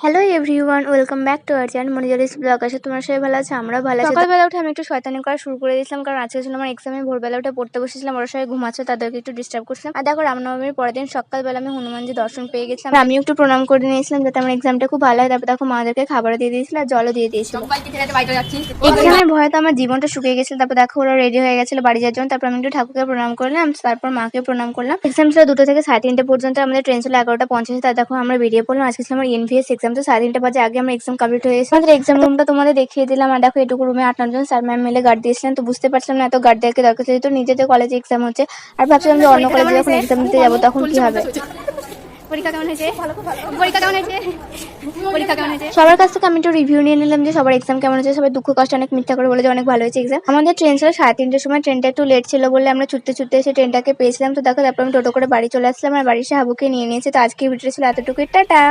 Hello everyone, welcome back to our channel Monijali's blog. আসে তোমরা সবাই ভালো আছো, আমরা ভালো আছি। সকালবেলা উঠে আমি একটু শয়তানি করা শুরু করে দিয়েছিলাম, কারণ আজকের জন্য আমার এক্সামে ভোরবেলা উঠে পড়তে বসেছিলাম। ওরা সবাই ঘুমাচ্ছে, তাদেরকে একটু ডিস্টার্ব করছিলাম। আর দেখো, রামনবমীর পরের দিন সকালবেলা আমি হনুমানজি দর্শন পেয়ে গেছিলাম। আমিও একটু প্রণাম করে নিয়েছিলাম যাতে আমার এক্সামটা খুব ভালো হয়। তারপর দেখো মাদেরকে খাবারও দিয়ে দিয়েছিল আর জলও দিয়ে দিয়েছিল। এক্সামের ভয়ে তো আমার জীবনটা শুকিয়ে গেছিল। তারপর দেখো ওরা রেডি হয়ে গেছিল বাড়ি যাওয়ার জন্য। তারপর আমি একটু ঠাকুরকে প্রণাম করলাম, তারপর মাকে প্রণাম করলাম। এক্সাম ছিল 2টা থেকে 3:30 পর্যন্ত, আমাদের ট্রেন ছিল 11টা 50। তার দেখো আমরা বেরিয়ে পড়লাম। আজকে ছিল আমার এনভিএস এক্সাম, তো 3:30 বাজে আগে আমার এক্সাম কমপ্লিট হয়ে গেছে। আমাদের এক্সাম রুমটা তোমাদের দেখিয়ে দিলাম। আর দেখো এটুকু রুমে 8-9 জন স্যার ম্যাম মিলে গার্ড দিয়েছিলেন। তো বুঝতে পারছিলাম না এত গার্ড দেওয়ার দরকার ছিল, তো নিজেদের কলেজে এক্সাম হচ্ছে আর ভাবছিলাম যে অন্য কলেজে যখন এক্সাম দিতে যাবো তখন কি হবে। পরীক্ষা কেমন হয়েছে? পরীক্ষা কেমন হয়েছে? পরীক্ষা কেমন হয়েছে? সবার কাছ থেকে আমি একটু রিভিউ নিয়ে নিলাম যে সবার এক্সাম কেমন হয়েছে। সবাই দুঃখ কষ্ট অনেক মিথ্যা করে বলে যে অনেক ভালো হয়েছে এক্সাম। আমাদের ট্রেন ছিল 3:30টার সময়। ট্রেনটা একটু লেট ছিল বলে আমরা ছুটতে ছুটতে এসে ট্রেনটাকে পেয়েছিলাম। তো দেখো তারপর আমি টোটো করে বাড়ি চলে আসলাম আর বাড়ির এসে হাবুকে নিয়ে নিয়েছি। তো আজকের ভিডিও ছিল এতটুকুই, টাটা।